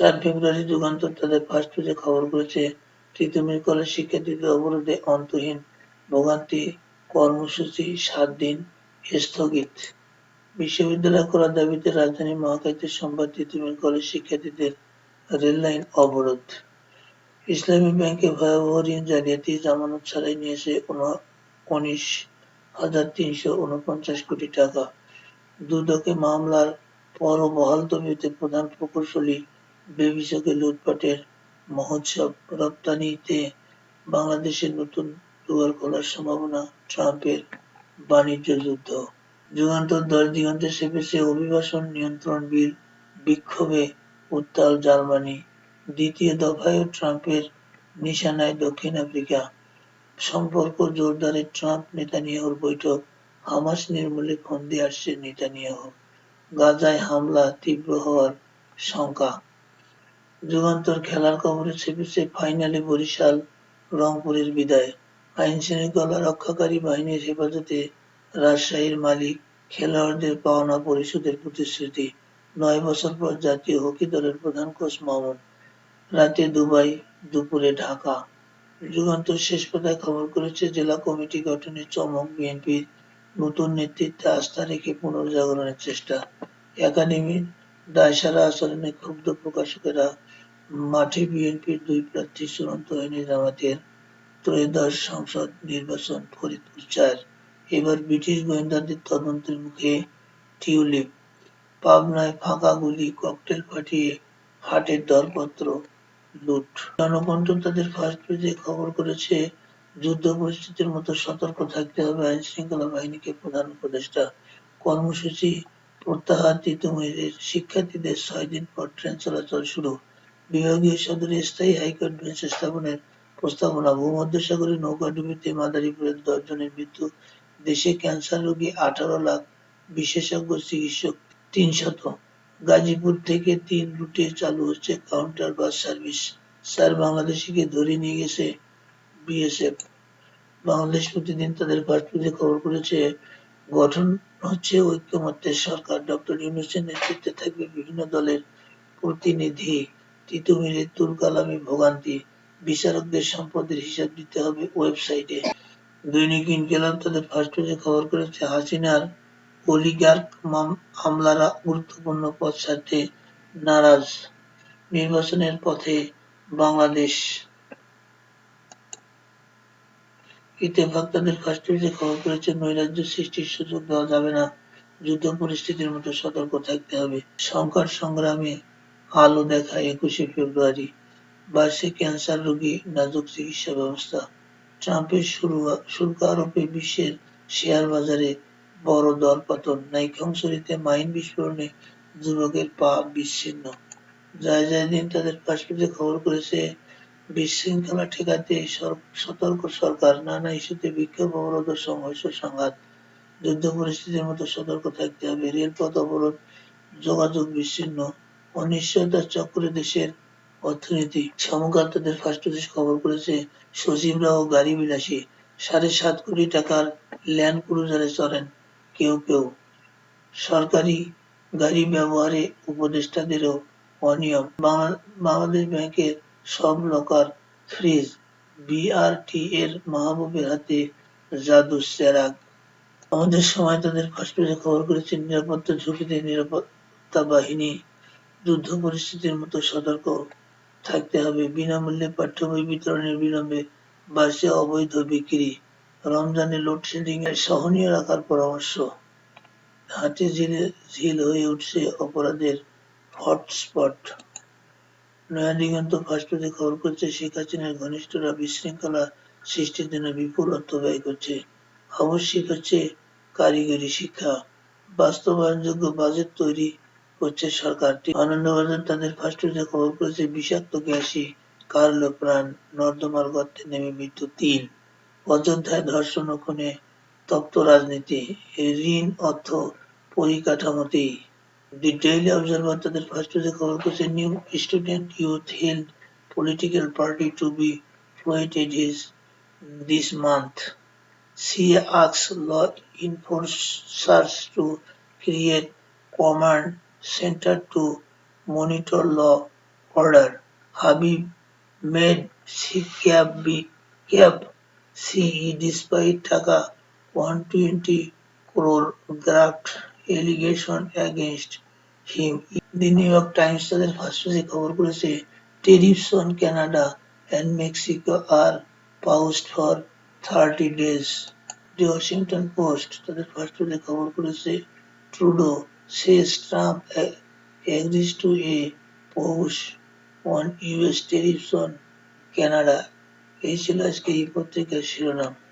ফেব্রুয়ারি যুগান্তর তাদের ফার্স্ট পেজে খবর করেছে, তিতুমির কলেজ শিক্ষার্থীদের অবরোধে অন্তহীন ভোগান্তি, কর্মসূচি ৭ দিন স্থগিত। বিশ্ববিদ্যালয় খোলার দাবিতে রাজধানীর মহাখালীতে সোমবার তিতুমির কলেজ শিক্ষার্থীদের রেললাইন অবরোধ। ইসলামী ব্যাংকে ভয়াবহ ঋণ জালিয়াতি, জামানত ছাড়াই নিয়েছে ১৯,৩৪৯ কোটি টাকা। দুদকে মামলার পরও বহাল তবিয়তে প্রধান প্রকৌশলী, বেবিসকে লুটপাটের মহোৎসব, রপ্তানিতে বাংলাদেশের নতুন দুয়ার খোলার সম্ভাবনা, ট্রাম্পের বাণিজ্য যুদ্ধ। যুগান্তর ১০ দিগন্তে ছেপেছে অভিবাসন নিয়ন্ত্রণ বিল, বিক্ষোভে উত্তাল জার্মানি। দ্বিতীয় দফায়ও ট্রাম্পের নিশানায় দক্ষিণ আফ্রিকা। সম্পর্ক জোরদারে ট্রাম্প-নেতানিয়াহুর বৈঠক, হামাস নির্মূলে ফন্দি আসছে নেতানিয়াহু। গাজায় হামলা তীব্র হওয়ার শঙ্কা। যুগান্তর খেলার খবরে ছেপেছে ফাইনালে বরিশাল, রংপুরের বিদায়। আইনশৃঙ্খলা রক্ষাকারী বাহিনীর হেফাজতে রাজশাহীর মালিক, খেলোয়াড়দের পাওনা পরিশোধের প্রতিশ্রুতি। ৯ বছর পর জাতীয় হকি দলের প্রধান কোচ মামুন। রাতে দুবাই, দুপুরে ঢাকা। যুগান্তর শেষ পাতায় খবর করেছে, জেলা কমিটি গঠনে চমক বিএনপির, নতুন নেতৃত্বে আস্থা রেখে পুনর্জাগরণের চেষ্টা। একাডেমির দায়সারা আচরণে ক্ষুব্ধ প্রকাশকেরা মাঠে। বিএনপির ২ প্রার্থী চূড়ান্ত হয়নি জামায়াতের। ত্রয়োদশ সংসদ নির্বাচন ফরিদপুর-৪। এবার ব্রিটিশ গোয়েন্দাদের তদন্তের মুখে টিউলিপ। পাবনায় ফাঁকা গুলি, ককটেল ফাটিয়ে হাটের দরপত্র লুট। জনকণ্ঠ তাদের ফার্স্ট পেজে খবর করেছে, যুদ্ধ পরিস্থিতির মতো সতর্ক থাকতে হবে আইনশৃঙ্খলা বাহিনীকে, প্রধান উপদেষ্টা। কর্মসূচি প্রত্যাহার, তিতুমিরের শিক্ষার্থীদের ৬ দিন পর ট্রেন চলাচল শুরু। বিভাগীয় সদরে স্থায়ী হাইকোর্ট বেঞ্চ স্থাপনের প্রস্তাবনা। ভূমধ্যসাগরে নৌকাডুবিতে মাদারীপুরের ১০ জনের মৃত্যু। দেশে ক্যানসার রোগী ১৮ লাখ, বিশেষজ্ঞ চিকিৎসক ৩০০। গাজীপুর থেকে ৩ রুটে চালু হচ্ছে কাউন্টার বাস সার্ভিস। ৪ বাংলাদেশিকে ধরে নিয়ে গেছে বিএসএফ। বাংলাদেশ প্রতিদিন তাদের ফার্স্ট পেজে খবর করেছে, গঠন হচ্ছে ঐক্যমত্যের সরকার। ডক্টর ইউনূসের নেতৃত্বে থাকবে বিভিন্ন দলের প্রতিনিধি। তিতুমিরে তুলকালামে ভোগান্তি, বিচারকদের সম্পদের হিসাব দিতে হবে ওয়েবসাইটে। দৈনিক ইনকিলাব তাদের ফার্স্ট পেজে খবর করেছে, হাসিনার অলিগার্ক আমলারা গুরুত্বপূর্ণ পদ ছাড়তে নারাজ। নির্বাচনের পথে বাংলাদেশ। ইত্তেফাক তাদের ফার্স্ট পেজে খবর করেছে, নৈরাজ্য সৃষ্টির সুযোগ দেওয়া যাবে না, যুদ্ধ পরিস্থিতির মতো সতর্ক থাকতে হবে। সংকট সংগ্রামে আলো দেখা ২১শে ফেব্রুয়ারি। বাড়ছে ক্যানসার রোগী, নাজুক চিকিৎসা ব্যবস্থা। ট্রাম্পের শুল্ক আরোপে বিশ্বের শেয়ার বাজারে বড় দরপতন। নাইক্ষ্যংছড়িতে মাইন বিস্ফোরণে যুবকের পা বিচ্ছিন্ন। জায়েদিন তাদের ফার্স্ট পেজে খবর করেছে, বিশৃঙ্খলা ঠেকাতে সতর্ক সরকার, নানা ইস্যুতে বিক্ষোভ, অবরোধ ও সংঘর্ষ সংঘাত। যুদ্ধ পরিস্থিতির মতো সতর্ক থাকতে হবে। রেলপথ অবরোধ, যোগাযোগ বিচ্ছিন্ন। অনিশ্চয়তার চক্রে দেশের অর্থনীতি। সমকাল তাদের ফার্স্ট পেজে খবর করেছে, সচিবরাও গাড়ি বিলাসী। ৭.৫ কোটি টাকার ল্যান্ড ক্রুজারে চড়েন কেউ কেউ। সরকারি গাড়ি ব্যবহারে উপদেষ্টাদেরও অনিয়ম। বাংলাদেশ ব্যাংকের সব লকার ফ্রিজ। বিআরটি এর মাহবুবের হাতে জাদুর চেরাগ। আমাদের সময় তাদের ফার্স্ট পেজে খবর করেছে, নিরাপত্তা ঝুঁকিতে নিরাপত্তা বাহিনী, যুদ্ধ পরিস্থিতির মতো সতর্ক থাকতে হবে। বিনামূল্যে পাঠ্য বই বিতরণের বিলম্বে বাড়ছে অবৈধ বিক্রি। রমজানে লোডশেডিং এর সহনীয় রাখার পরামর্শ। হাতিঝিল হয়ে উঠছে অপরাধের হটস্পট। নয়া দিগন্ত ফার্স্ট পেজে খবর করছে, শেখ হাসিনার ঘনিষ্ঠরা বিশৃঙ্খলা সৃষ্টির জন্য বিপুল অর্থ ব্যয় করছে। আবশ্যিক হচ্ছে কারিগরি শিক্ষা। বাস্তবায়নযোগ্য বাজেট তৈরি করছে সরকার। আনন্দবাজার তাদের ফার্স্ট পেজে খবর করেছে, বিষাক্ত গ্যাসই কাড়ল প্রাণ, নর্দমার গর্তে নেমে মৃত্যু ৩। অযোধ্যায় ধর্ষণ ও খুনে তপ্ত রাজনীতি। ঋণ অর্থ পরিকাঠামোতেই। দি ডেইলি অবজারভার তাদের ফার্স্ট পেজে খবর করেছে, new student youth held political party to be floated this month. CA asks law enforcers to create command center to monitor law order. Habib made CAB CE despite টাকা 120 crore graft allegation against him. The New York Times তাদের first পেজে খবর করেছে tariffs on Canada and Mexico are paused for 30 days. The Washington Post তাদের first পেজে খবর করেছে Trudeau says Trump agrees to a pause on US tariffs on Canada. এই ছিল আজকে এই পত্রিকার শিরোনাম।